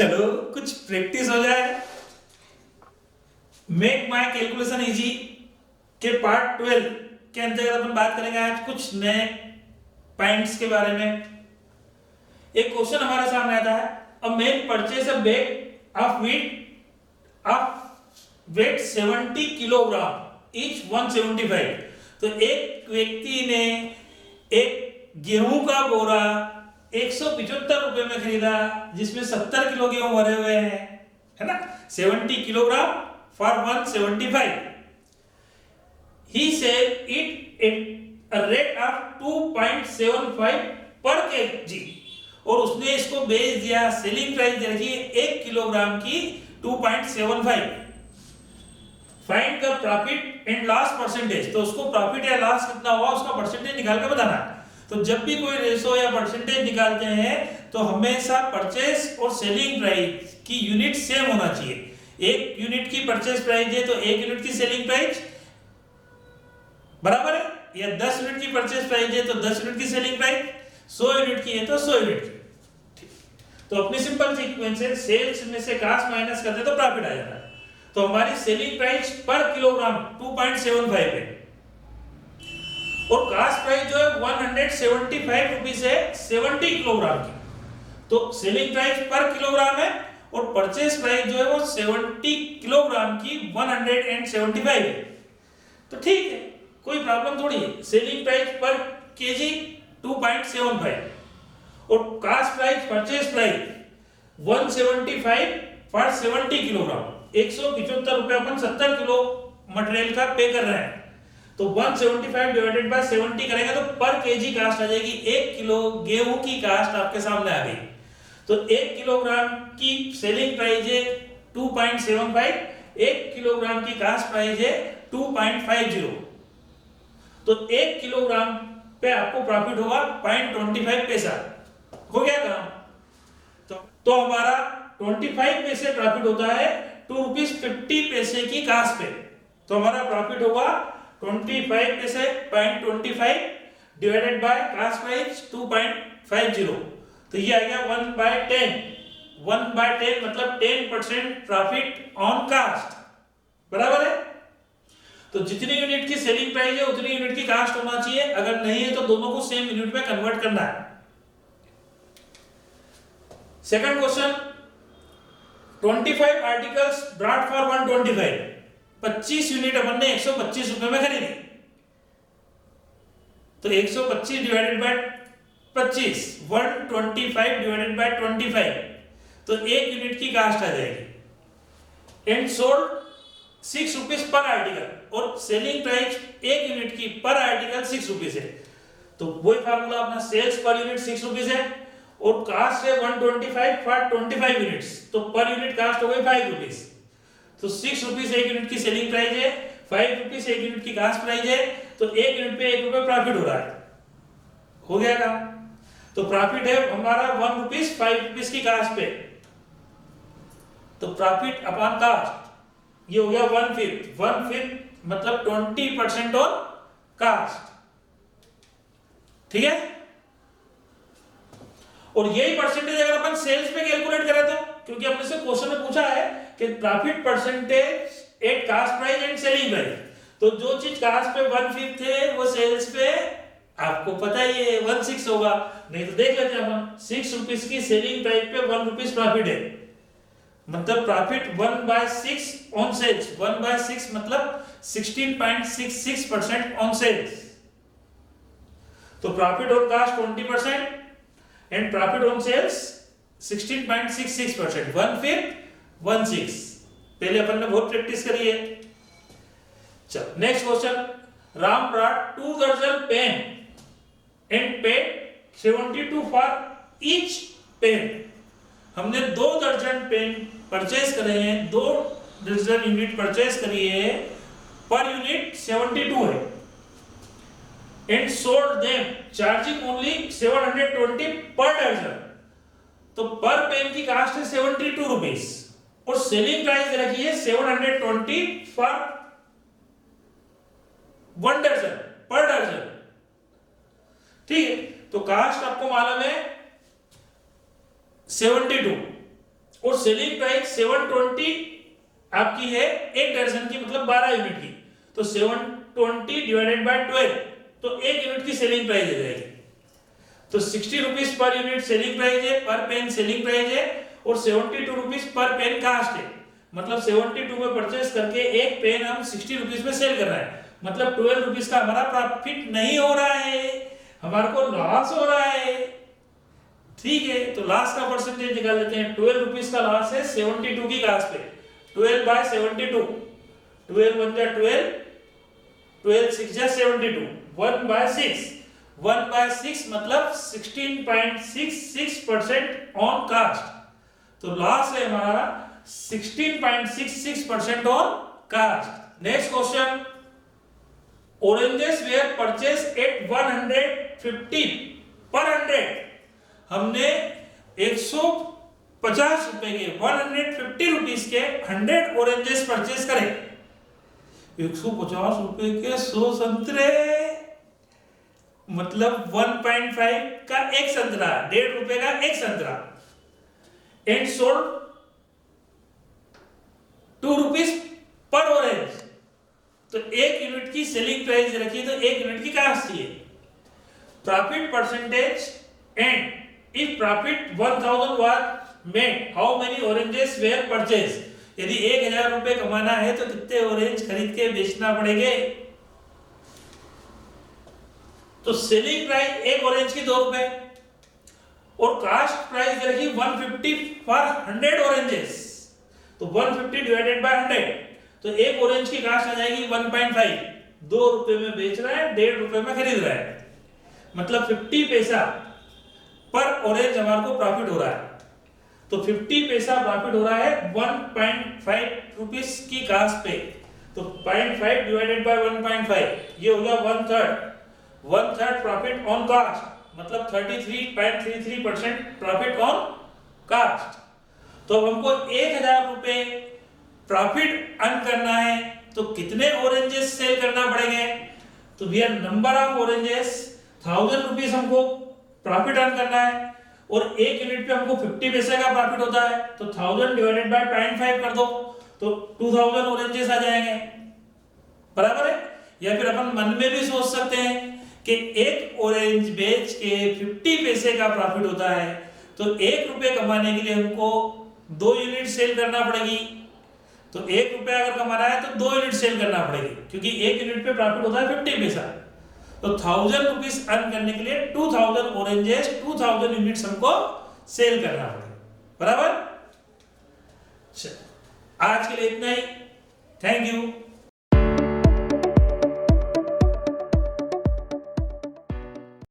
चलो कुछ प्रैक्टिस हो जाए। मेक माई कैलकुलेशन इजी के पार्ट 12 के अंतर्गत अपन बात करेंगे आज कुछ नए पॉइंट्स के बारे में। एक क्वेश्चन हमारे सामने आता है, a man purchase a bag of wheat 70 kilogram each 175। तो एक व्यक्ति ने एक गेहूं का बोरा 175 रुपए में खरीदा जिसमें 70 किलो गेहूं भरे हुए हैं, है ना। 70 kilogram for 175। He sell it at a rate of 2.75 पर kg और उसने इसको बेच दिया, सेलिंग प्राइस रखी 1 किलोग्राम की 2.75। Find the profit and loss percentage. तो उसको प्रॉफिट या लॉस कितना हुआ उसका परसेंटेज निकाल के बताना। तो जब भी कोई रेशो या परसेंटेज निकालते हैं तो हमेशा परचेज और सेलिंग प्राइस की यूनिट सेम होना चाहिए। 1 यूनिट की परचेज प्राइस है तो 1 यूनिट की सेलिंग प्राइस बराबर है, या 10 यूनिट की परचेज प्राइस है तो 10 यूनिट की सेलिंग प्राइस, 100 यूनिट की है तो 100 यूनिट की। तो अपनी सिंपल सीक्वेंस है, सेल्स में से कास्ट माइनस करते तो प्रॉफिट आ जाता है। तो हमारी सेलिंग प्राइस पर किलोग्राम 2.75 है और कास्ट प्राइस जो है 175 रुपीस है 70 किलोग्राम की। तो सेलिंग प्राइस पर किलोग्राम है और परचेज प्राइस जो है वो 70 किलोग्राम की 175 है। तो ठीक है, कोई प्रॉब्लम थोड़ी है। सेलिंग प्राइस पर केजी 2.75 और cost price purchase price 175 for 70 kilogram. 175 रुपए अपन 70 किलो मटेरियल का पे कर रहे हैं, तो 175 डिवाइडेड बाय 70 करेंगे तो पर केजी कास्ट आ जाएगी। 1 किलो गेहूं की कास्ट आपके सामने आ गई। तो 1 किलोग्राम की सेलिंग प्राइस है 2.75, 1 किलोग्राम की कास्ट प्राइस है 2.50। तो 1 किलोग्राम पे आपको प्रॉफिट होगा 0.25 पैसा। हो गया काम। तो हमारा 25 पैसे प्रॉफिट होता है 2 रुपीज 50 पैसे की कास्ट पे। तो हमारा प्रॉफिट होगा 25 पैसे 0.25 डिवाइडेड बाय कास्ट प्राइस 2.50। तो ये आ गया 1/10। 1/10 मतलब 10% प्रॉफिट ऑन कास्ट, बराबर है। तो जितनी यूनिट की सेलिंग प्राइस है उतनी यूनिट की कास्ट होना चाहिए, अगर नहीं है तो दोनों को सेम यूनिट में कन्वर्ट करना है। Second question, 25 articles brought for 125। 25 unit अपन ने 125 रुपए में खरीदी, तो 125 डिवाइडेड बाय 25, 125 डिवाइडेड बाय 25, तो 1 यूनिट की कास्ट आ जाएगी। And sold 6 rupees per article और सेलिंग प्राइस 1 यूनिट की पर आर्टिकल 6 रुपीज है। तो वही फार्मूला अपना, सेल्स पर यूनिट 6 रुपीज है और कास्ट है 125 फॉर 25 यूनिट्स, तो पर यूनिट कास्ट हो गई 5 रुपीज। तो 6 रुपीज 1 यूनिट की सेलिंग प्राइस है, 5 रुपीज 1 यूनिट की कास्ट प्राइस है, तो 1 यूनिट पे 1 रुपए प्रॉफिट हो रहा है। हो गया काम। तो प्रॉफिट है हमारा 1 रुपीज 5 रुपीज की कास्ट पे, तो प्रॉफिट अपॉन कास्ट ये हो गया 1/5। 1/5 मतलब 20% और कास्ट, ठीक है। और यही परसेंटेज अगर अपन सेल्स पे कैलकुलेट करें तो, क्योंकि अपने से क्वेश्चन में पूछा है कि profit percentage at cost price and selling price, तो जो चीज कास्ट पे 1/5 है वो सेल्स पे आपको पता ही है 1/6 होगा। नहीं तो देख लेते हैं अपन, 6 रुपीज की सेलिंग प्राइस पे 1 रुपीज प्रॉफिट है, मतलब प्रॉफिट 1/6 ऑन सेल्स। 1/6 मतलब 16.66% ऑन सेल्स। तो profit on cost 20% and profit on sales 16.66%। 1/5 1/6। पहले अपन ने बहुत प्रैक्टिस करी है। चलो नेक्स्ट क्वेश्चन, राम ब्रॉट 2 दर्जन pen and paid 72 for each pen. हमने 2 दर्जन पेन परचेज करे हैं, 2 दर्जन यूनिट परचेज करी है, पर यूनिट 72 है। And sold them charging only 720 पर दर्जन। तो पर पेन की कास्ट है 72 रुपीज और सेलिंग प्राइस रखी है 720 फॉर 1 दर्जन, पर दर्जन, ठीक है। तो कास्ट आपको मालूम है 72 और सेलिंग प्राइस 720 आपकी है एक दर्जन की, मतलब 12 यूनिट की। तो 720 डिवाइडेड बाय 12, तो एक यूनिट की सेलिंग प्राइस हो जाएगी। तो 60 rupees per unit selling price है, पर पेन सेलिंग प्राइस है, और 72 रुपीज पर पेन कास्ट है। मतलब 72 में परचेस करके एक पेन हम 60 रुपीज में सेल कर रहे हैं, मतलब 12 रुपीज का हमारा प्रॉफिट नहीं हो रहा है, हमारे को लॉस हो रहा है। ठीक है, तो लॉस का परसेंटेज निकाल लेते हैं। 12 रुपीज का लॉस है 72 की कास्ट पे, 12 बाय 72, 12 1 जा 12, 12 6 जा 72, 1 बाय 6, 1 बाय 6 मतलब 16.66% ऑन कास्ट। तो लॉस है हमारा 16.66% on cost. Next question, oranges were purchase at 150 per 100। हमने 150 रुपए के 150 रुपीज के 100 ऑरेंजेस परचेज करे। 150 रुपए के 100 संतरे, मतलब 1.5 का एक संतरा, 1.5 रुपए का एक संतरा। And sold 2 rupees per orange. तो एक यूनिट की सेलिंग प्राइस रखी, तो एक यूनिट की कास्ट चाहिए। Profit percentage and if profit 1000 was made, how many oranges were purchase. यदि 1000 रुपए कमाना है तो कितने ऑरेंज खरीद के बेचना पड़ेंगे। तो सेलिंग प्राइस एक ऑरेंज की 2 रुपए, और कास्ट प्राइस रखी 150 फॉर 100 ऑरेंजेस। तो 150 डिवाइडेड बाय 100, तो एक ऑरेंज की कास्ट आ जाएगी 1.5। 2 रुपए में बेच रहा है, 1.5 रुपए में खरीद रहा है, मतलब 50 पैसा पर ऑरेंज हमारे को प्रॉफिट हो रहा है। तो 50 पैसा प्रॉफिट हो रहा है 1.5 रुपीस की कास्ट पे। तो 0.5 डिवाइडेड बाय 1.5, ये हो गया 1/3 प्रॉफिट ऑन कास्ट, मतलब 33.33% प्रॉफिट ऑन कास्ट। तो अब हमको 1000 रुपए प्रॉफिट अर्न करना है, तो कितने ऑरेंजेस सेल करना पड़ेंगे। तो भैया नंबर ऑफ ऑरेंजेस 1000 रुपीज हमको प्रॉफिट अर्न करना है, और एक यूनिट पे हमको 50 पैसे का प्रॉफिट होता है। तो 1000 डिवाइडेड बाय 0.5 कर दो, तो 2000 ऑरेंजेस आ जाएंगे, बराबर है। या फिर अपन मन में भी सोच सकते हैं कि एक ऑरेंज बेच के 50 पैसे का प्रॉफिट होता है, तो 1 रुपए कमाने के लिए हमको 2 यूनिट सेल करना पड़ेगी। तो 1 रुपया अगर कमाना है तो 2 यूनिट सेल करना पड़ेगी, क्योंकि एक यूनिट पे प्रॉफिट होता है 50 पैसा। तो 1000 रुपीज अर्न करने के लिए 2000 ऑरेंजेस 2000 यूनिट्स हमको सेल करना पड़ेगा, बराबर। आज के लिए इतना ही, थैंक यू।